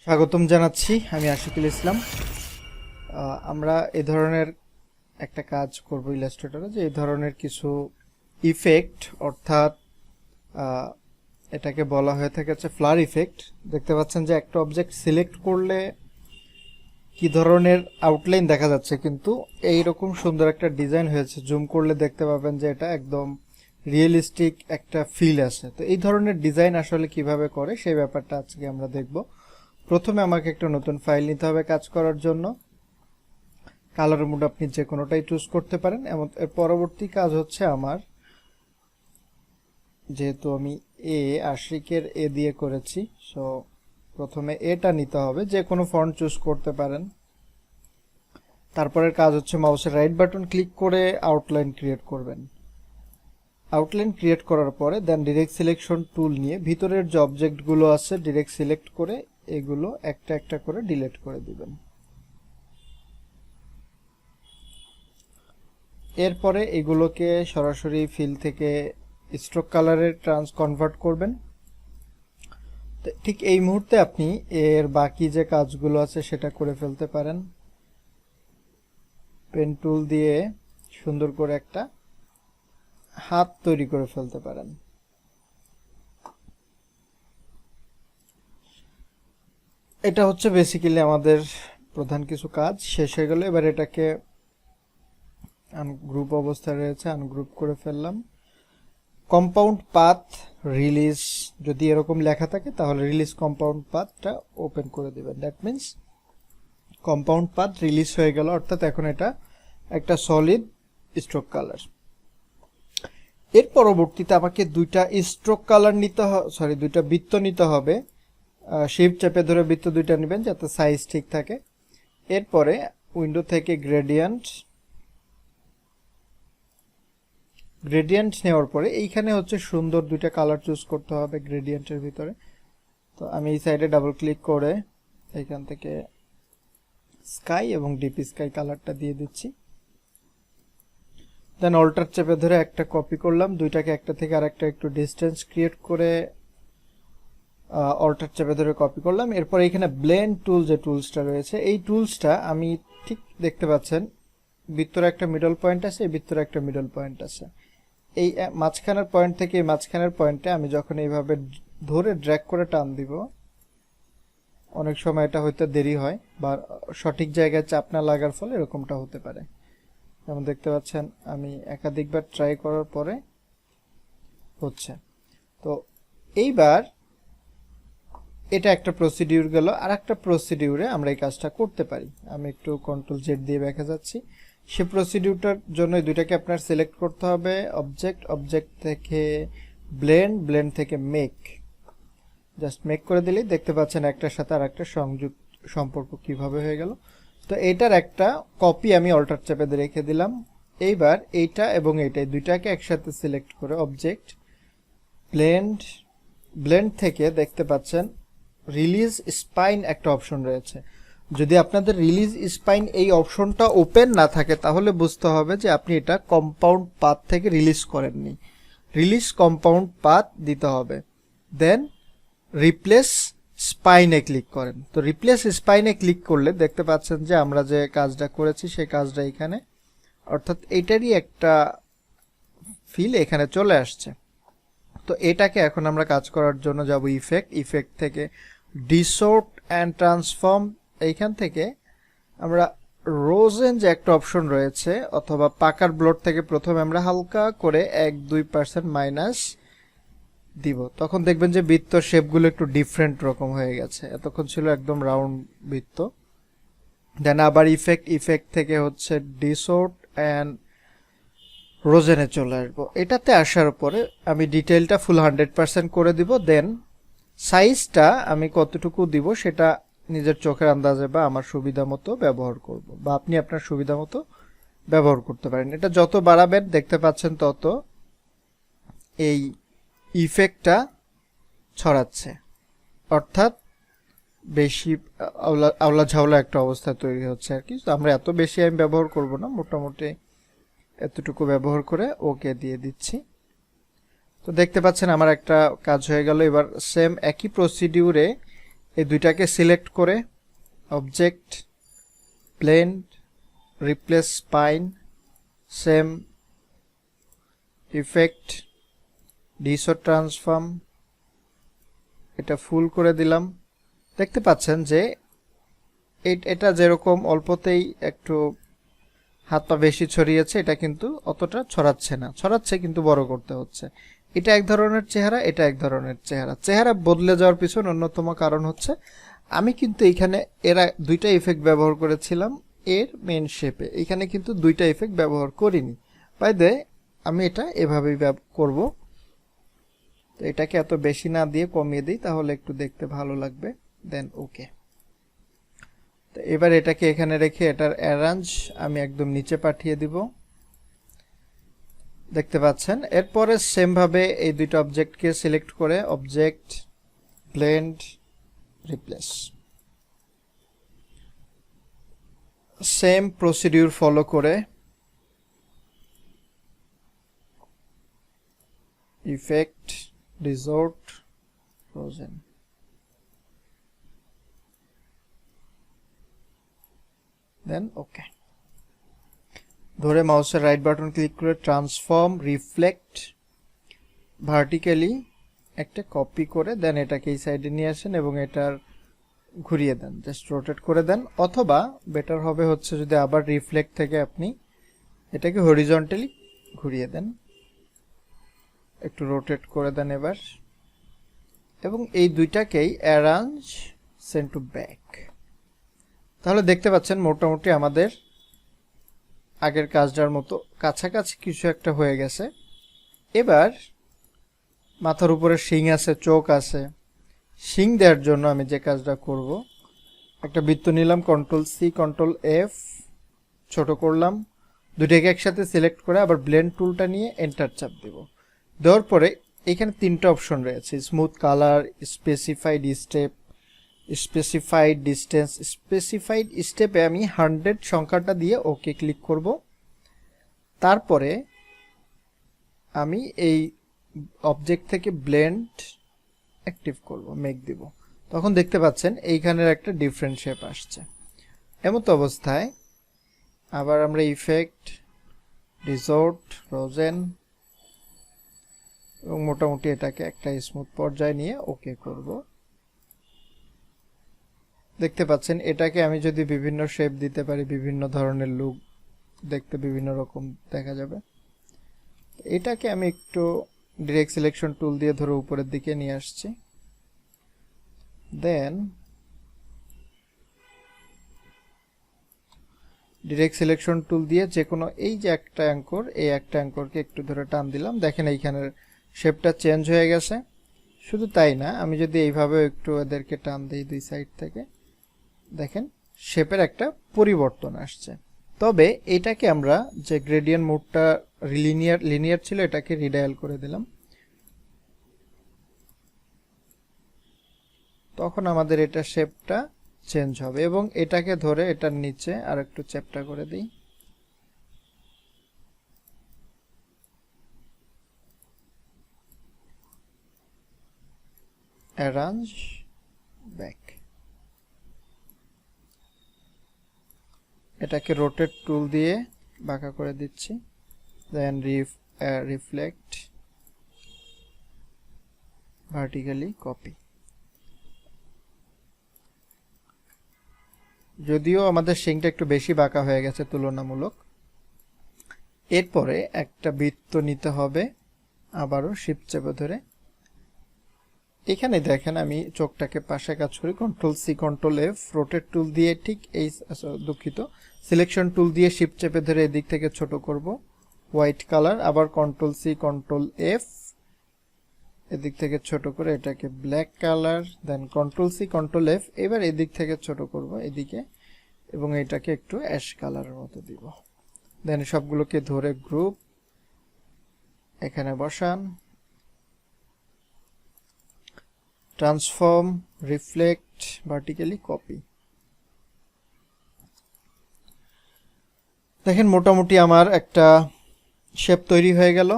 স্বাগতম জানাচ্ছি। আমি আশিকুল ইসলাম। আমরা এই ধরনের একটা কাজ করব ইলাস্ট্রেটরে, যে এই ধরনের কিছু ইফেক্ট, অর্থাৎ এটাকে বলা হয়ে থাকে হচ্ছে ফ্লার ইফেক্ট। দেখতে পাচ্ছেন যে একটা অবজেক্ট সিলেক্ট করলে কি ধরনের আউটলাইন দেখা যাচ্ছে, কিন্তু এইরকম সুন্দর একটা ডিজাইন হয়েছে। জুম করলে দেখতে পাবেন যে এটা একদম রিয়েলিস্টিক একটা ফিল আসে। তো এই ধরনের ডিজাইন আসলে কিভাবে করে সেই ব্যাপারটা আজকে আমরা দেখব। প্রথমে আমাকে একটা নতুন ফাইল নিতে হবে কাজ করার জন্য। কালার মোড আপনি যে কোনোটাই চুজ করতে পারেন। এর পরবর্তী কাজ হচ্ছে আমার, যেহেতু আমি আশিকের দিয়ে করেছি, সো প্রথমে এটা নিতে হবে। যে কোনো ফন্ট চুজ করতে পারেন। তারপরের কাজ হচ্ছে মাউসের রাইট বাটন ক্লিক করে আউটলাইন ক্রিয়েট করবেন। আউটলাইন ক্রিয়েট করার পরে দেন ডিরেক্ট সিলেকশন টুল নিয়ে ভিতরের যে অবজেক্টগুলো আছে ডিরেক্ট সিলেক্ট করে এগুলো একটা একটা করে ডিলিট করে দিবেন। এরপরে এগুলোকে সরাসরি ফিল থেকে স্ট্রোক কালারে কনভার্ট করবেন। ঠিক এই মুহূর্তে আপনি এর বাকি যে কাজগুলো আছে সেটা করে ফেলতে পারেন। পেন টুল দিয়ে সুন্দর করে একটা হাত তৈরি করে ফেলতে পারেন। এটা হচ্ছে বেসিক্যালি আমাদের প্রধান কিছু কাজ শেষ হয়ে গেল। এবার এটাকে আনগ্রুপ অবস্থায় রয়েছে, আনগ্রুপ করে ফেললাম। কম্পাউন্ড পাথ রিলিজ যদি এরকম লেখা থাকে তাহলে রিলিজ কম্পাউন্ড পাথটা ওপেন করে দিবেন। That means compound path release হয়ে গেল, অর্থাৎ এখন এটা একটা সলিড স্ট্রোক কালার। এর পরবর্তীতে আমাকে দুইটা স্ট্রোক কালার নিতে হবে, দুইটা বৃত্ত নিতে হবে। শিফট চেপে ধরে বৃত্ত দুইটা নেবেন যাতে সাইজ ঠিক থাকে। এরপরে উইন্ডো থেকে গ্রেডিয়েন্ট নেওয়ার পরে এইখানে হচ্ছে সুন্দর দুইটা কালার চুজ করতে হবে গ্রেডিয়েন্টের ভিতরে। তো আমি এই সাইডে ডাবল ক্লিক করে এইখান থেকে স্কাই এবং ডিপ স্কাই কালারটা দিয়ে দিচ্ছি। দেন অল্টার চেপে ধরে একটা কপি করলাম, দুইটাকে একটা থেকে আরেকটা একটু ডিস্টেন্স ক্রিয়েট করে অল্টার চেপে ধরে কপি করলাম। এরপর এখানে ব্লেন্ড টুল যে টুলসটা রয়েছে, এই টুলসটা আমি ঠিক দেখতে পাচ্ছেন ভিতরে একটা মিডল পয়েন্ট আছে, এই ভিতরে একটা মিডল পয়েন্ট আছে। এই মাঝখানের পয়েন্ট থেকে এই মাঝখানের পয়েন্টে আমি যখন এইভাবে ধরে ড্র্যাগ করে টান দিব, অনেক সময় এটা হয়তো দেরি হয় বা সঠিক জায়গায় চাপ না লাগার ফলে এরকমটা হতে পারে। যেমন দেখতে পাচ্ছেন আমি একাধিকবার ট্রাই করার পরে হচ্ছে। তো এইবার এটা একটা প্রসিডিউর গেল। আর একটা প্রসিডিউরে আমরা এই কাজটা করতে পারি। আমি একটু কন্ট্রোল জেড দিয়ে দেখা যাচ্ছি। সে প্রসিডিউরটার জন্য দুইটাকে আপনার সিলেক্ট করতে হবে। অবজেক্ট থেকে ব্লেন্ড থেকে মেক। জাস্ট মেক করে দিলেই দেখতে পাচ্ছেন একটার সাথে আর একটা সম্পর্ক কিভাবে হয়ে গেল। তো এটার একটা কপি আমি অল্টার চেপে দিয়ে রেখে দিলাম। এইবার এইটা এবং এইটাই দুইটাকে একসাথে সিলেক্ট করে অবজেক্ট ব্লেন্ড থেকে দেখতে পাচ্ছেন রিলিজ স্পাইন একটা অপশন রয়েছে। যদি আপনাদের রিলিজ স্পাইন এই অপশনটা ওপেন না থাকে তাহলে বুঝতে হবে যে আপনি এটা কম্পাউন্ড পাথ থেকে রিলিজ করেননি। রিলিজ কম্পাউন্ড পাথ দিতে হবে। দেন রিপ্লেস স্পাইনে ক্লিক করেন। তো রিপ্লেস স্পাইনে ক্লিক করলে দেখতে পাচ্ছেন যে আমরা যে কাজটা করেছি সেই কাজটা এখানে, অর্থাৎ এটারই একটা ফিল এখানে চলে আসছে। তো এটাকে এখন আমরা কাজ করার জন্য যাব ইফেক্ট থেকে ডিসর্ট অ্যান্ড ট্রান্সফর্ম। এইখান থেকে আমরা রোজেন যে একটা অপশন রয়েছে অথবা পাকার ব্লড থেকে প্রথমে আমরা হালকা করে 1-2% মাইনাস দিব। তখন দেখবেন যে বৃত্ত শেপগুলো একটু ডিফারেন্ট রকম হয়ে গেছে। এতক্ষণ ছিল একদম রাউন্ড বৃত্ত। দেন আবার ইফেক্ট থেকে হচ্ছে ডিসর্ট অ্যান্ড রোজেনে চলে আসবো। এটাতে আসার পরে আমি ডিটেইলটা ফুল 100% করে দিব। দেন সাইজটা আমি কতটুকু দিব সেটা নিজের চোখের আন্দাজে বা আমার সুবিধা মতো ব্যবহার করব, বা আপনি আপনার সুবিধা মতো ব্যবহার করতে পারেন। এটা যত বাড়াবেন দেখতে পাচ্ছেন তত এই ইফেক্টটা ছড়াচ্ছে, অর্থাৎ বেশি আওলা ঝাওলা একটা অবস্থা তৈরি হচ্ছে আর কি। তো আমরা এত বেশি আমি ব্যবহার করব না, মোটামুটি এতটুকু ব্যবহার করে ওকে দিয়ে দিচ্ছি। তো দেখতে পাচ্ছেন আমার একটা কাজ হয়ে গেল। এবার সেম একই প্রসিডিউরে এই দুইটাকে সিলেক্ট করে object, blend, replace spine, same, effect, dissolve transform, এটা ফুল করে দিলাম। দেখতে পাচ্ছেন যে এটা যেরকম অল্পতেই একটু হাত পা বেশি ছড়িয়েছে, এটা কিন্তু অতটা ছড়াচ্ছে না, ছড়াচ্ছে কিন্তু বড় করতে হচ্ছে। এটা এক ধরনের চেহারা, এটা এক ধরনের চেহারা। চেহারা বদলে যাওয়ার পিছনে অন্যতম কারণ হচ্ছে আমি কিন্তু এইখানে এরা দুইটা ইফেক্ট ব্যবহার করেছিলাম এর মেন শেপে, এখানে কিন্তু দুইটা ইফেক্ট ব্যবহার করিনি। বাই দ্য ওয়ে, আমি এটা এভাবেই করব। তো এটাকে এত বেশি না দিয়ে কমিয়ে দিই, তাহলে একটু দেখতে ভালো লাগবে। দেন ওকে। তো এবার এটাকে এখানে রেখে এটার অ্যারেঞ্জ আমি একদম নিচে পাঠিয়ে দিব, দেখতে পাচ্ছেন। এরপরে সেম ভাবে এই দুইটা অবজেক্টকে সিলেক্ট করে object, blend, replace, same procedure follow করে ইফেক্ট, রিসোর্ট, ফ্রোজেন, দেন ওকে। ধরে মাউসের রাইট বাটন ক্লিক করে ট্রান্সফর্ম, রিফ্লেক্ট, ভার্টিক্যালি একটা কপি করে দেন এটাকে এই সাইডে নিয়ে আসেন এবং এটার ঘুরিয়ে দেন, জাস্ট রোটেট করে দেন। অথবা বেটার হবে হচ্ছে যদি আবার রিফ্লেক্ট থেকে আপনি এটাকে হরিজন্টালি ঘুরিয়ে দেন, একটু রোটেট করে দেন এবার, এবং এই দুইটাকেই অ্যারেঞ্জ, সেন্ড টু ব্যাক। তাহলে দেখতে পাচ্ছেন মোটামুটি আমাদের আগের কাজটার মতো কাছাকাছি কিছু একটা হয়ে গেছে। এবার মাথার উপরে শিং আছে, চোখ আছে, শিং দেওয়ার জন্য আমি যে কাজটা করব, একটা বৃত্ত নিলাম, কন্ট্রোল সি, কন্ট্রোল এফ, ছোট করলাম, দুইটাকে একসাথে সিলেক্ট করে আবার ব্লেন্ড টুলটা নিয়ে এন্টার চাপ দেব। দেওয়ার পরে এখানে তিনটা অপশন রয়েছে, smooth colour, specified step, specified distance. Specified স্টেপে আমি 100 সংখ্যাটা দিয়ে ওকে ক্লিক করব। তারপরে আমি এই অবজেক্ট থেকে ব্লেন্ড অ্যাক্টিভ করব, মেক দিব। তখন দেখতে পাচ্ছেন এইখানের একটা ডিফারেন্ট শেপ আসছে। এমতো অবস্থায় আবার আমরা ইফেক্ট, রিসোর্ট, ফ্রোজেন এবং মোটামুটি এটাকে একটা স্মুথ পর্যায়ে নিয়ে ওকে করব। দেখতে পাচ্ছেন এটাকে আমি যদি বিভিন্ন শেপ দিতে পারি, বিভিন্ন ধরনের লুক দেখতে বিভিন্ন রকম দেখা যাবে। এটাকে আমি একটু ডিরেক্ট সিলেকশন টুল দিয়ে ধরে উপরের দিকে নিয়ে আসছি। দেন ডিরেক্ট সিলেকশন টুল দিয়ে যে কোনো এই যে একটা অ্যাঙ্কর, এই একটা অ্যাঙ্করকে একটু ধরে টান দিলাম, দেখেন এইখানের শেপটা চেঞ্জ হয়ে গেছে। শুধু তাই না, আমি যদি এইভাবে একটু এদেরকে টান দিই দুই সাইড থেকে, দেখেন শেপের একটা পরিবর্তন আসছে। তবে এটাকে আমরা যে গ্রেডিয়েন্ট মোডটা লিনিয়ার ছিল, এটাকে রিডায়াল করে দিলাম। তখন আমাদের এটা শেপটা চেঞ্জ হবে এবং এটাকে ধরে এটার নিচে আর একটু চ্যাপ্টা করে দিই। Arrange, back. এটাকে রোটেট টুল দিয়ে বাঁকা করে দিচ্ছি। দেন রিফ্লেক্ট, ভার্টিক্যালি কপি। যদিও আমাদের শিংটা একটু বেশি বাঁকা হয়ে গেছে তুলনামূলক। এরপরে একটা বৃত্ত নিতে হবে, আবারও শিফট চেপে ধরে। এখানে দেখেন আমি চোখটাকে পাশে কাজ করি, control C, control F, rotate tool দিয়ে ঠিক এই, দুঃখিত, সিলেকশন টুল দিয়ে শিফট চেপে ধরে এদিক থেকে ছোট করব, হোয়াইট কালার, আবার কন্ট্রোল সি, কন্ট্রোল এফ, এদিক থেকে ছোট করে এটাকে ব্ল্যাক কালার, দেন কন্ট্রোল সি, কন্ট্রোল এফ, এবার এদিক থেকে ছোট করব এদিকে এবং এটাকে একটু অ্যাশ কালারের মতো দিব। দেন সবগুলোকে ধরে গ্রুপ এখানে বসান, ট্রান্সফর্ম, রিফ্লেক্ট, ভার্টিক্যালি কপি। দেখেন মোটামুটি আমার একটা শেপ তৈরি হয়ে গেল।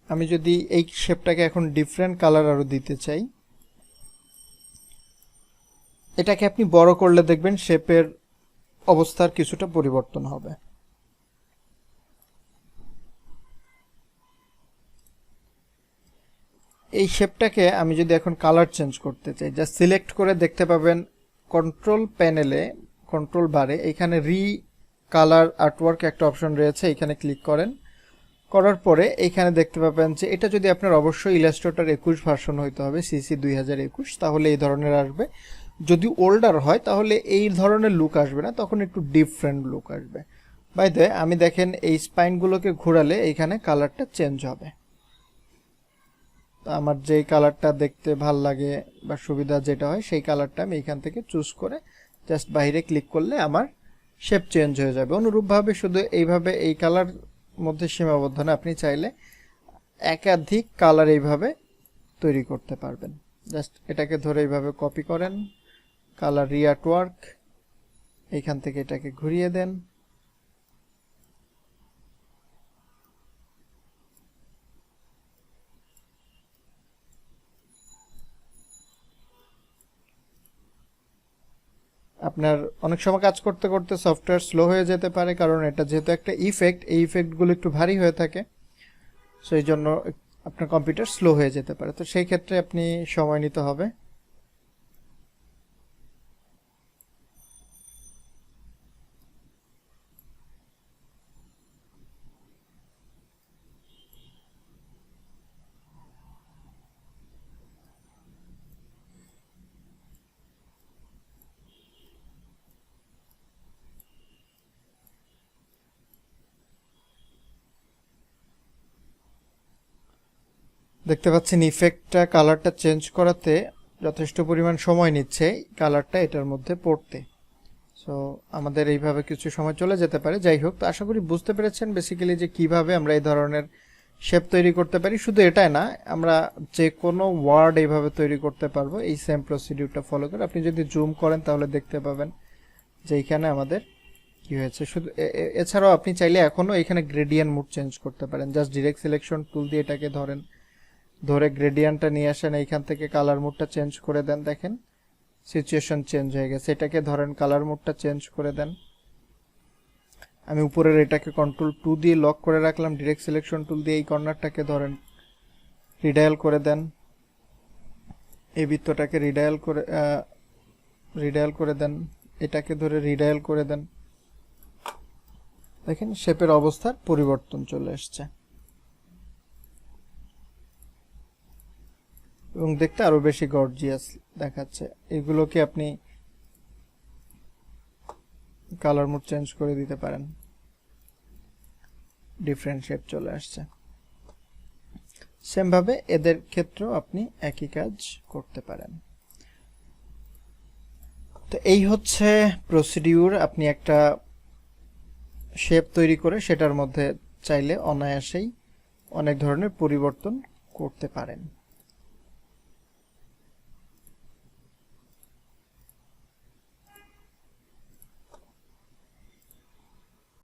আমি যদি এই শেপটাকে এখন ডিফারেন্ট কালার আরো দিতে চাই, এটাকে আপনি বড় করলে দেখবেন শেপের অবস্থার কিছুটা পরিবর্তন হবে। এই শেপটাকে আমি যদি এখন কালার চেঞ্জ করতে চাই, জাস্ট সিলেক্ট করে দেখতে পাবেন কন্ট্রোল প্যানেলে, কন্ট্রোল বারে এখানে রি কালার আর্টওয়ার্ক একটা অপশন রয়েছে, এখানে ক্লিক করেন। করার পরে এইখানে দেখতে পাবেন যে এটা যদি আপনার অবশ্যই ইলাস্ট্রেটর 21 ভার্সন হইতে হবে, সিসি 2021, তাহলে এই ধরনের আসবে। যদি ওল্ডার হয় তাহলে এই ধরনের লুক আসবে না, তখন একটু ডিফারেন্ট লুক আসবে। বাই দ্য ওয়ে, আমি দেখেন এই স্পাইনগুলোকে ঘোরালে এইখানে কালারটা চেঞ্জ হবে। আমার যেই কালারটা দেখতে ভাল লাগে বা সুবিধা যেটা হয় সেই কালারটা আমি এখান থেকে চুজ করে জাস্ট বাইরে ক্লিক করলে আমার শেপ চেঞ্জ হয়ে যাবে। অনুরূপভাবে শুধু এইভাবে এই কালার মধ্যে সীমাবদ্ধ না, আপনি চাইলে একাধিক কালার এইভাবে তৈরি করতে পারবেন। জাস্ট এটাকে ধরে এইভাবে কপি করেন, কালার রিআর্টওয়ার্ক, এইখান থেকে এটাকে ঘুরিয়ে দেন, আপনার অনেক সময় কাজ করতে করতে সফটওয়্যার স্লো হয়ে যেতে পারে, কারণ এটা যেহেতু একটা ইফেক্ট, এই ইফেক্টগুলো একটু ভারী হয়ে থাকে, সেই জন্য আপনার কম্পিউটার স্লো হয়ে যেতে পারে। তো সেই ক্ষেত্রে আপনি সময় নিতে হবে। দেখতে পাচ্ছেন ইফেক্টটা কালারটা চেঞ্জ করাতে যথেষ্ট পরিমাণ সময় নিচ্ছে কালারটা এটার মধ্যে পড়তে। সো আমাদের এইভাবে কিছু সময় চলে যেতে পারে। যাই হোক, তো আশা করি বুঝতে পেরেছেন বেসিক্যালি যে কিভাবে আমরা এই ধরনের শেপ তৈরি করতে পারি। শুধু এটাই না, আমরা যে কোনো ওয়ার্ড এইভাবে তৈরি করতে পারবো এই সেম প্রসিডিউরটা ফলো করে। আপনি যদি জুম করেন তাহলে দেখতে পাবেন যে এইখানে আমাদের কি হয়েছে। শুধু এছাড়াও আপনি চাইলে এখনও এখানে গ্রেডিয়েন্ট মুড চেঞ্জ করতে পারেন। জাস্ট ডিরেক্ট সিলেকশন টুল দিয়ে এটাকে ধরে গ্রেডিয়েন্টটা নিয়ে আসেন, এইখান থেকে কালার মুডটা চেঞ্জ করে দেন, দেখেন সিচুয়েশন চেঞ্জ হয়ে গেছে। এটাকে ধরেন কালার মুডটা চেঞ্জ করে দেন। আমি উপরের এটাকে কন্ট্রোল 2 দিয়ে লক করে রাখলাম, ডিরেক্ট সিলেকশন টুল দিয়ে এই কর্নারটাকে ধরেন রিডায়াল করে দেন, এই বৃত্তটাকে রিডায়াল করে দেন, এটাকে ধরে রিডায়াল করে দেন। দেখেন শেপের অবস্থার পরিবর্তন চলে আসছে এবং দেখতে আরো বেশি গর্জিয়াস দেখাচ্ছে। এগুলোকে আপনি কালার মুড চেঞ্জ করে দিতে পারেন, ডিফারেন্ট শেপ চলে আসছে। সেম ভাবে এদের ক্ষেত্রেও আপনি একই কাজ করতে পারেন। তো এই হচ্ছে প্রসিডিউর। আপনি একটা শেপ তৈরি করে সেটার মধ্যে চাইলে অনায়াসেই অনেক ধরনের পরিবর্তন করতে পারেন।